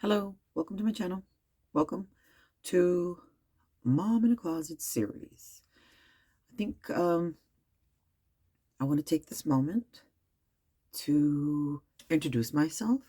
Hello, welcome to my channel. Welcome to Mom in a Closet series. I think I want to take this moment to introduce myself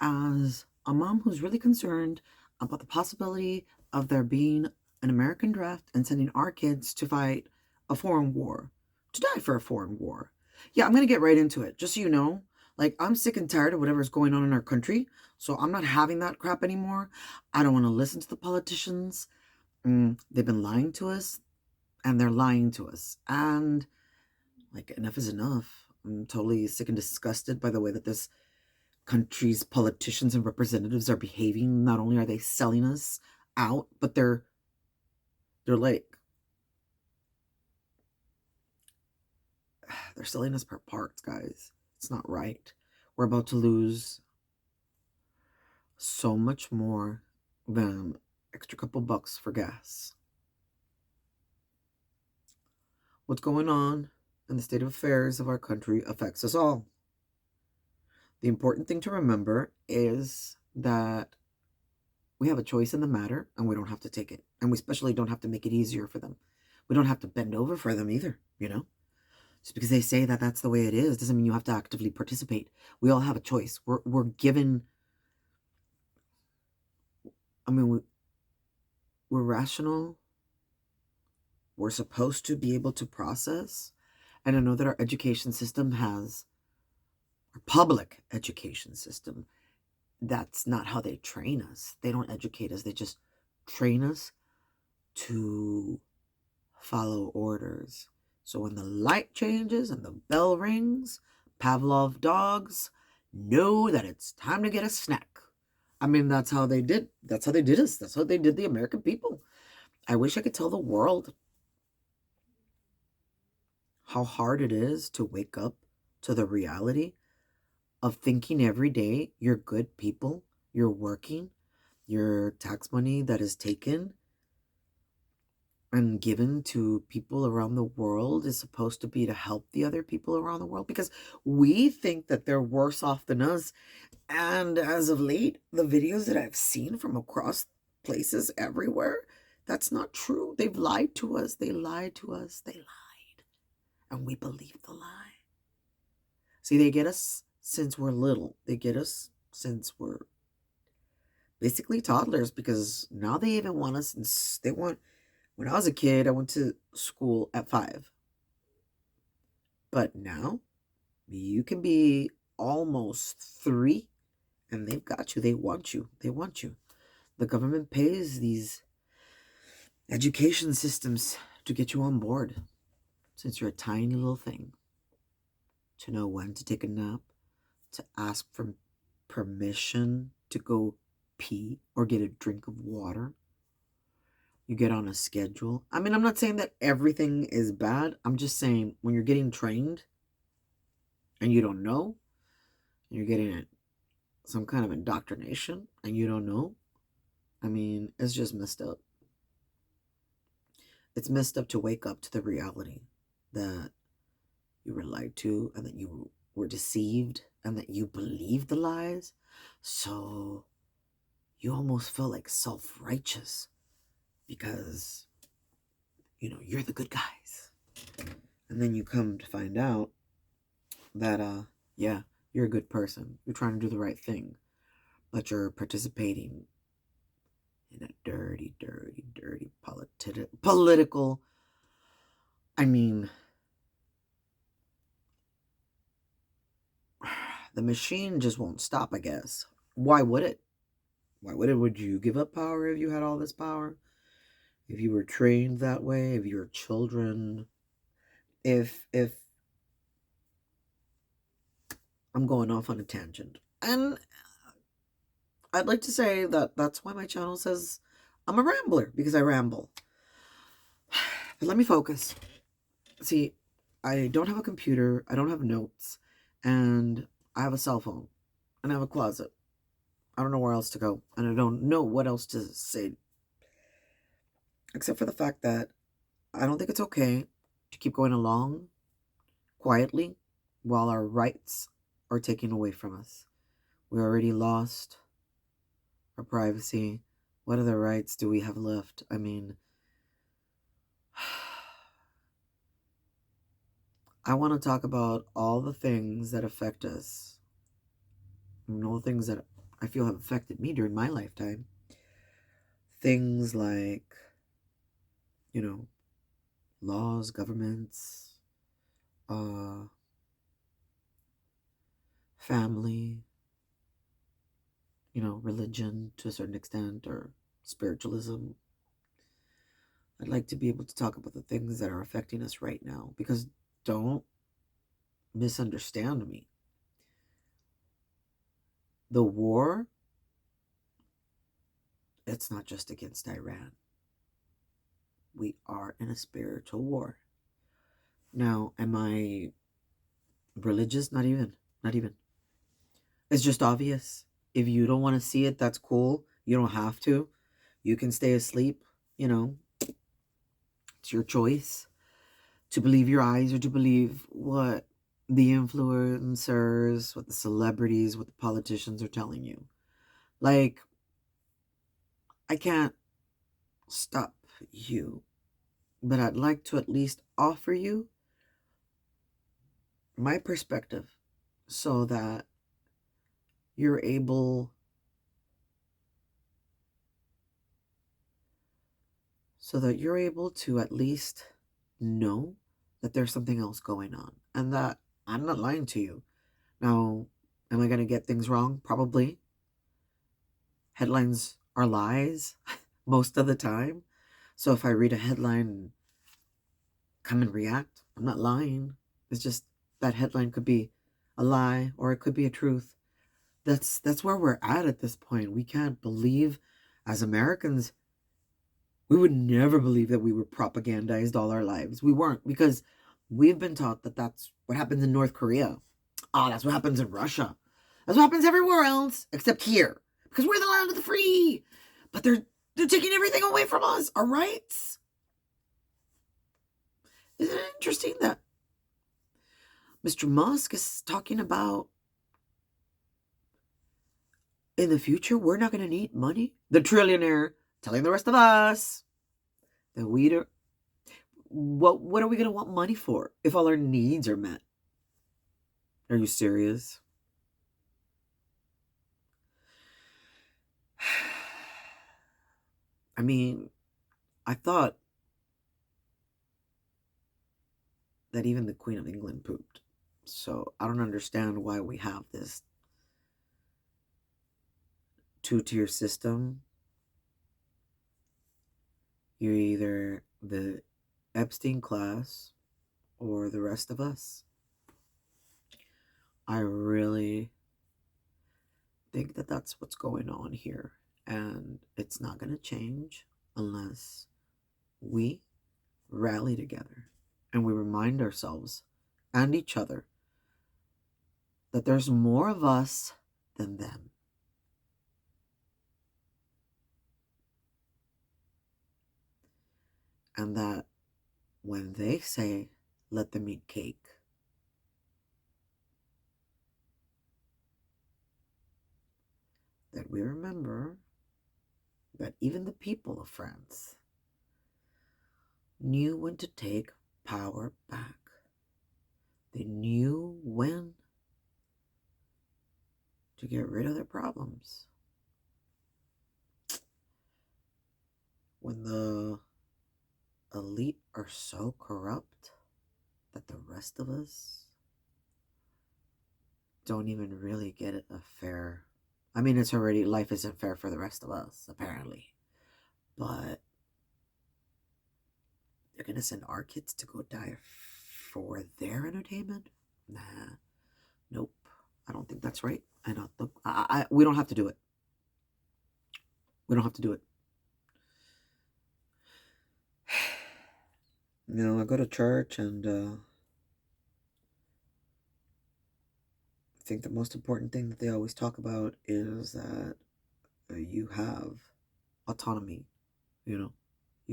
as a mom who's really concerned about the possibility of there being an American draft and sending our kids to fight a foreign war, to die for a foreign war. Yeah, I'm going to get right into it. Just so you know, like, I'm sick and tired of whatever's going on in our country, so I'm not having that crap anymore. I don't want to listen to the politicians. They've been lying to us, and they're lying to us. And, like, enough is enough. I'm totally sick and disgusted by the way that this country's politicians and representatives are behaving. Not only are they selling us out, but they're like they're selling us per parts, guys. It's not right. We're about to lose so much more than extra couple bucks for gas. What's going on in the state of affairs of our country affects us all. The important thing to remember is that we have a choice in the matter, and we don't have to take it. And we especially don't have to make it easier for them. We don't have to bend over for them either, you know? Just because they say that that's the way it is doesn't mean you have to actively participate. We all have a choice. We're given, I mean, we're rational. We're supposed to be able to process. And I know that our education system has, our public education system, that's not how they train us. They don't educate us. They just train us to follow orders. So when the light changes and the bell rings, Pavlov dogs know that it's time to get a snack. I mean, that's how they did. That's how they did us. That's how they did the American people. I wish I could tell the world how hard it is to wake up to the reality of thinking every day you're good people, you're working, your tax money that is taken and given to people around the world is supposed to be to help the other people around the world, because we think that they're worse off than us. And as of late, the videos that I've seen from across places everywhere, that's not true. They've lied to us. They lied to us. They lied. And we believe the lie. See, they get us since we're little. They get us since we're basically toddlers, because now they even want us, and they want, when I was a kid, I went to school at 5. But now you can be almost 3 and they've got you. They want you. They want you. The government pays these education systems to get you on board since you're a tiny little thing, to know when to take a nap, to ask for permission to go pee or get a drink of water. You get on a schedule. I mean, I'm not saying that everything is bad. I'm just saying when you're getting trained and you don't know, you're getting some kind of indoctrination and you don't know, I mean, it's just messed up. It's messed up to wake up to the reality that you were lied to and that you were deceived and that you believed the lies. So you almost feel like self-righteous because, you're the good guys. And then you come to find out that, yeah, you're a good person. You're trying to do the right thing, but you're participating in a dirty, dirty, dirty political, I mean, the machine just won't stop, I guess. Why would it? Why would it? Would you give up power if you had all this power? If you were trained that way, if your children, if I'm going off on a tangent. And I'd like to say that that's why my channel says I'm a rambler, because I ramble. But let me focus. See, I don't have a computer, I don't have notes, and I have a cell phone, and I have a closet. I don't know where else to go, and I don't know what else to say, except for the fact that I don't think it's okay to keep going along quietly while our rights are taken away from us. We already lost our privacy. What other rights do we have left? I mean, I want to talk about all the things that affect us, and all the things that I feel have affected me during my lifetime. Things like, you know, laws, governments, uh, family, religion to a certain extent, or spiritualism. I'd like to be able to talk about the things that are affecting us right now, because don't misunderstand me. The war, it's not just against Iran. We are in a spiritual war. Now, am I religious? Not even. Not even. It's just obvious. If you don't want to see it, that's cool. You don't have to. You can stay asleep. It's your choice to believe your eyes or to believe what the influencers, what the celebrities, what the politicians are telling you. Like, I can't stop you, but I'd like to at least offer you my perspective so that you're able to at least know that there's something else going on and that I'm not lying to you. Now, am I going to get things wrong? Probably. Headlines are lies most of the time. So if I read a headline and come and react, I'm not lying. It's just that headline could be a lie or it could be a truth. That's where we're at this point. We can't believe, as Americans, we would never believe that we were propagandized all our lives. We weren't, because we've been taught that that's what happens in North Korea. That's what happens in Russia. That's what happens everywhere else except here, because we're the land of the free. But they're taking everything away from us, our rights. Isn't it interesting that Mr. Musk is talking about in the future we're not going to need money? The trillionaire telling the rest of us that we don't. What are we going to want money for if all our needs are met? Are you serious? I mean, I thought that even the Queen of England pooped. So I don't understand why we have this two-tier system. You're either the Epstein class or the rest of us. I really think that that's what's going on here. And it's not going to change unless we rally together and we remind ourselves and each other that there's more of us than them. And that when they say, let them eat cake, that we remember that even the people of France knew when to take power back. They knew when to get rid of their problems. When the elite are so corrupt that the rest of us don't even really get a fair. I mean, life isn't fair for the rest of us, apparently. But they're going to send our kids to go die for their entertainment? Nah. Nope. I don't think that's right. We don't have to do it. We don't have to do it. I go to church and I think the most important thing that they always talk about is that you have autonomy. You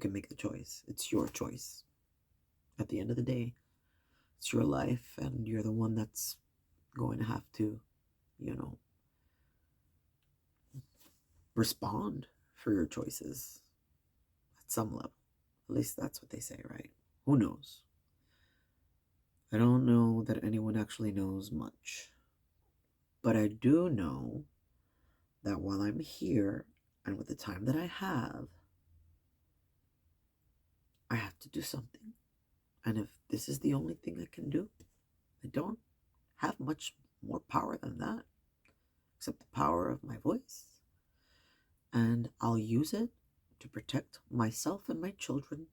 can make the choice. It's your choice. At the end of the day, it's your life and you're the one that's going to have to, respond for your choices at some level. At least that's what they say, right? Who knows? I don't know that anyone actually knows much. But I do know that while I'm here and with the time that I have to do something. And if this is the only thing I can do, I don't have much more power than that, except the power of my voice. And I'll use it to protect myself and my children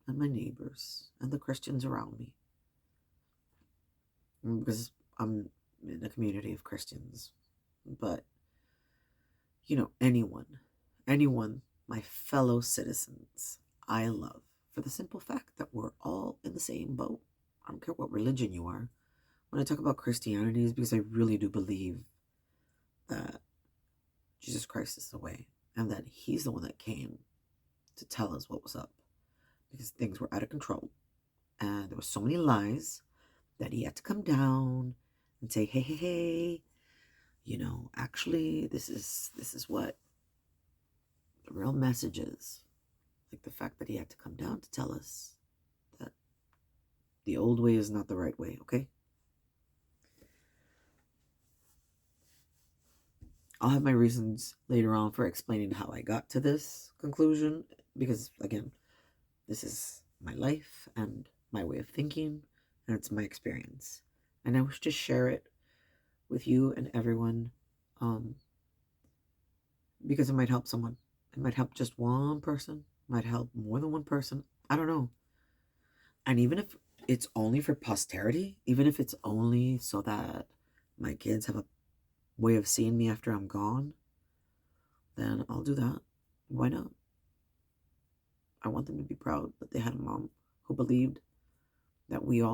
and my neighbors and the Christians around me. Because I'm in a community of Christians. But, anyone, my fellow citizens, I love, for the simple fact that we're all in the same boat. I don't care what religion you are. When I talk about Christianity, it's because I really do believe that Jesus Christ is the way, and that he's the one that came to tell us what was up, because things were out of control, and there were so many lies that he had to come down and say, hey, actually, this is what the real message is. Like the fact that he had to come down to tell us that the old way is not the right way, okay? I'll have my reasons later on for explaining how I got to this conclusion, because, again, this is my life and my way of thinking, and it's my experience. And I wish to share it with you and everyone, because it might help someone. It might help just one person, might help more than one person. I don't know. And even if it's only for posterity, even if it's only so that my kids have a way of seeing me after I'm gone, then I'll do that. Why not? I want them to be proud that they had a mom who believed that we're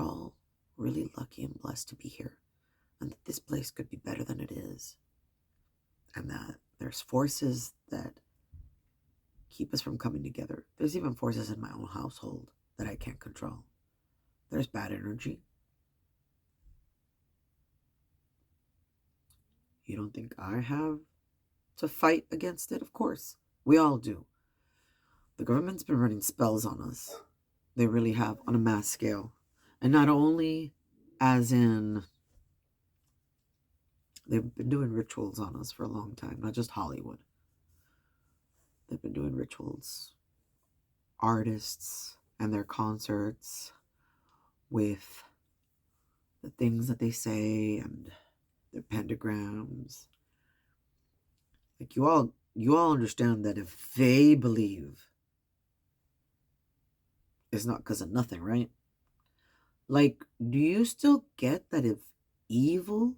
all really lucky and blessed to be here, and that this place could be better than it is, and that there's forces that keep us from coming together. There's even forces in my own household that I can't control. There's bad energy. You don't think I have to fight against it? Of course. We all do. The government's been running spells on us. They really have, on a mass scale. And not only as in, they've been doing rituals on us for a long time, not just Hollywood. They've been doing rituals. Artists and their concerts with the things that they say and their pentagrams. Like, you all understand that if they believe, it's not because of nothing, right? Like, do you still get that if evil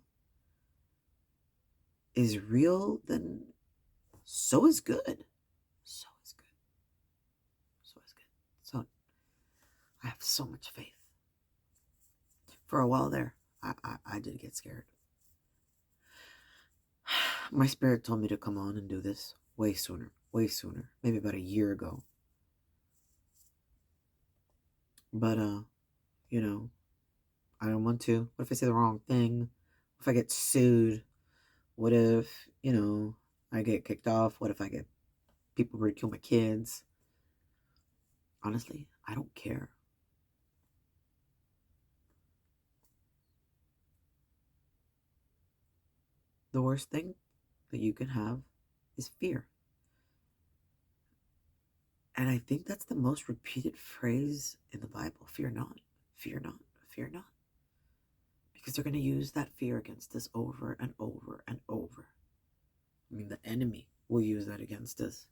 is real, then so is good? So is good. So is good. So I have so much faith. For a while there, I did get scared. My spirit told me to come on and do this way sooner, maybe about a year ago. But, I don't want to. What if I say the wrong thing? What if I get sued? What if, I get kicked off? What if I get people ridicule my kids? Honestly, I don't care. The worst thing that you can have is fear. And I think that's the most repeated phrase in the Bible. Fear not, fear not, fear not. Because they're going to use that fear against us over and over and over. I mean, the enemy will use that against us.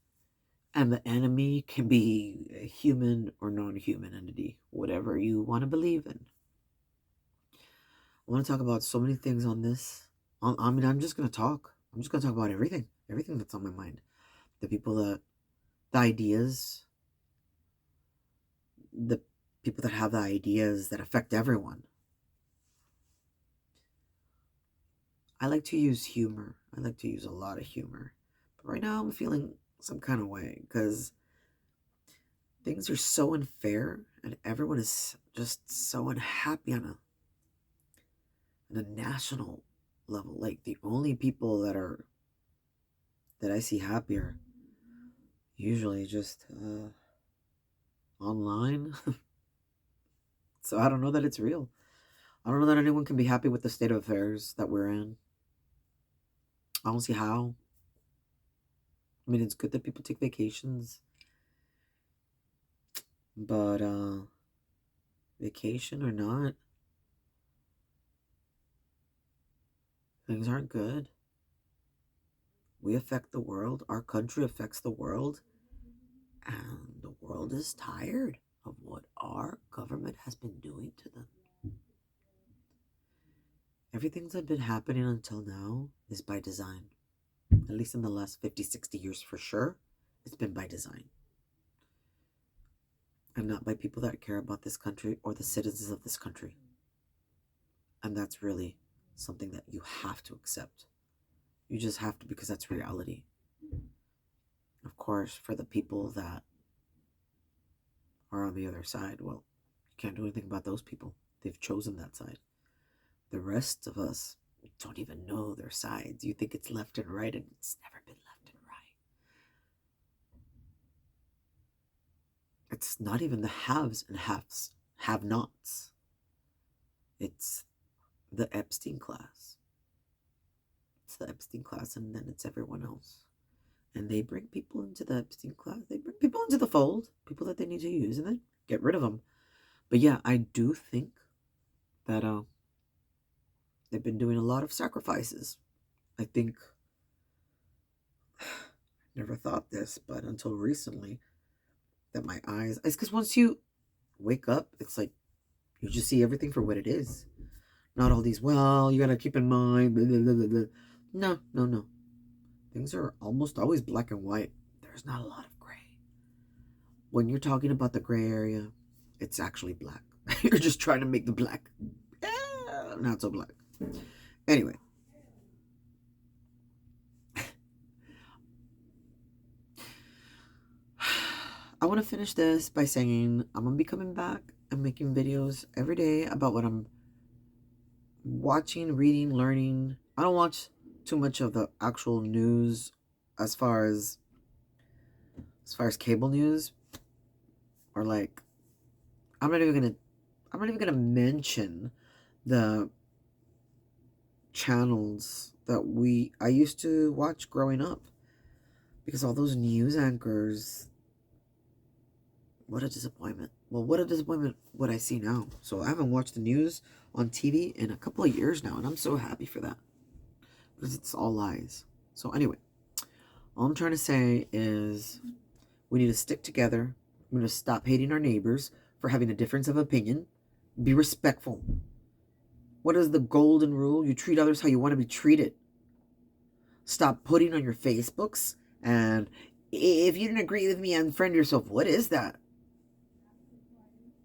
And the enemy can be a human or non-human entity, whatever you want to believe in. I want to talk about so many things on this. I'm just going to talk. I'm just going to talk about everything that's on my mind. The ideas, the people that have the ideas that affect everyone. I like to use humor. I like to use a lot of humor. But right now I'm feeling some kind of way because things are so unfair and everyone is just so unhappy on in a national level. Like the only people that I see happier usually just online. So I don't know that it's real. I don't know that anyone can be happy with the state of affairs that we're in. I don't see how. I mean, it's good that people take vacations, but vacation or not, things aren't good. We affect the world. Our country affects the world. And the world is tired of what our government has been doing to them. Everything that's been happening until now is by design. At least in the last 50, 60 years for sure, it's been by design. And not by people that care about this country or the citizens of this country. And that's really something that you have to accept. You just have to, because that's reality. Of course, for the people that are on the other side, well, you can't do anything about those people. They've chosen that side. The rest of us don't even know their sides. You think it's left and right, and it's never been left and right. It's not even the haves and have-nots. It's the Epstein class. It's the Epstein class, and then it's everyone else. And they bring people into the Epstein class. They bring people into the fold, people that they need to use, and then get rid of them. But yeah, I do think that they've been doing a lot of sacrifices. I think, never thought this, but until recently, that my eyes, it's because once you wake up, it's like you just see everything for what it is. Not all these, well, you gotta keep in mind, blah, blah, blah, blah. No, no, no. Things are almost always black and white. There's not a lot of gray. When you're talking about the gray area, it's actually black. You're just trying to make the black not so black. Anyway. I want to finish this by saying I'm going to be coming back and making videos every day about what I'm watching, reading, learning. I don't watch too much of the actual news as far as cable news, or like I'm not even gonna mention the channels that I used to watch growing up, because all those news anchors, what a disappointment. Well, what a disappointment what I see now. So I haven't watched the news on TV in a couple of years now, and I'm so happy for that, because it's all lies. So anyway, all I'm trying to say is we need to stick together. We're going to stop hating our neighbors for having a difference of opinion. Be respectful. What is the golden rule? You treat others how you want to be treated. Stop putting on your Facebooks, and if you didn't agree with me, unfriend yourself. What is that?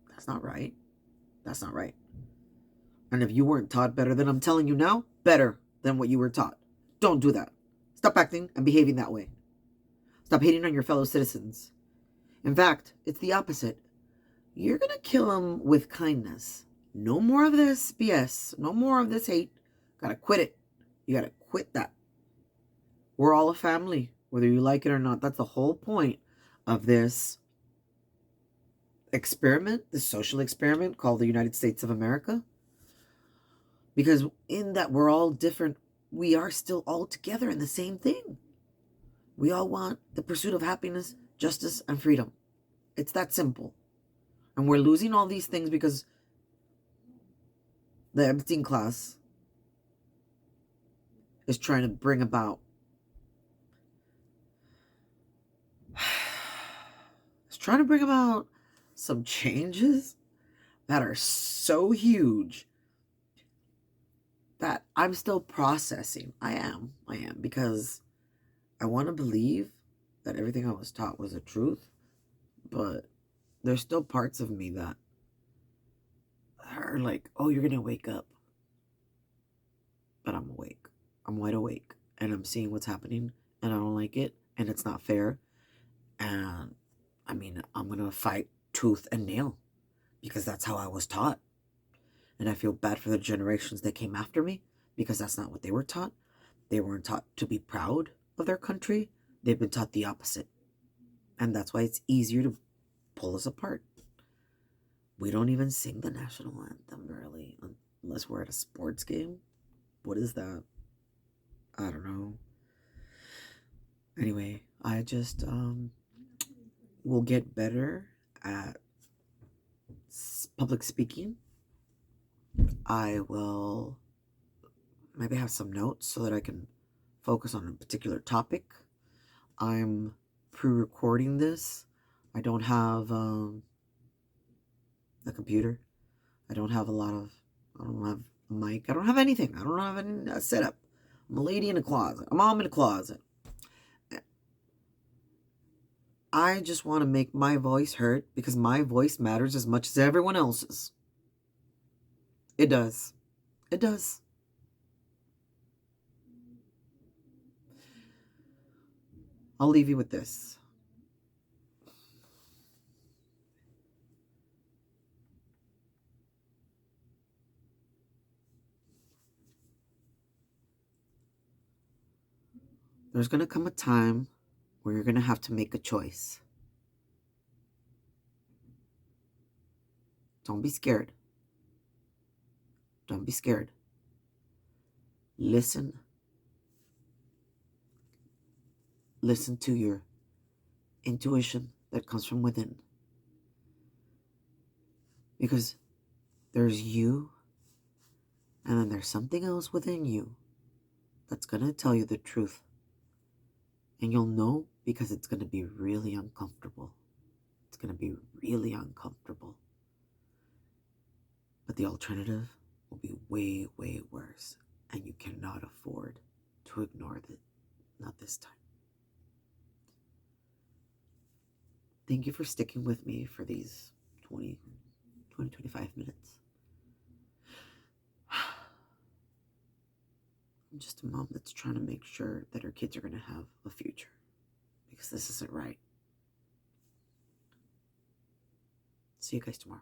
That's not right. That's not right. And if you weren't taught better, then I'm telling you now, better than what you were taught. Don't do that. Stop acting and behaving that way. Stop hating on your fellow citizens. In fact, it's the opposite. You're going to kill them with kindness. No more of this BS. No more of this hate. Gotta quit it. You gotta quit that. We're all a family, whether you like it or not. That's the whole point of this experiment, this social experiment called the United States of America. Because in that we're all different, we are still all together in the same thing. We all want the pursuit of happiness, justice, and freedom. It's that simple. And we're losing all these things because the Epstein class is trying to bring about some changes that are so huge that I'm still processing. I am, because I want to believe that everything I was taught was the truth, but there's still parts of me that are like, oh, you're going to wake up. But I'm awake. I'm wide awake. And I'm seeing what's happening, and I don't like it, and it's not fair. And I mean, I'm going to fight tooth and nail, because that's how I was taught. And I feel bad for the generations that came after me because that's not what they were taught. They weren't taught to be proud of their country. They've been taught the opposite. And that's why it's easier to pull us apart. We don't even sing the national anthem, really, unless we're at a sports game. What is that? I don't know. Anyway, I just will get better at public speaking. I will maybe have some notes so that I can focus on a particular topic. I'm pre-recording this. I don't have a computer. I don't have a mic. I don't have anything. I don't have any setup. I'm a lady in a closet. A mom in a closet. I just want to make my voice heard because my voice matters as much as everyone else's. It does. It does. I'll leave you with this. There's going to come a time where you're going to have to make a choice. Don't be scared. Don't be scared. Listen. Listen to your intuition that comes from within. Because there's you, and then there's something else within you that's going to tell you the truth. And you'll know because it's going to be really uncomfortable. It's going to be really uncomfortable. But the alternative will be way, way worse. And you cannot afford to ignore it. Not this time. Thank you for sticking with me for these 20, 25 minutes. I'm just a mom that's trying to make sure that her kids are going to have a future. Because this isn't right. See you guys tomorrow.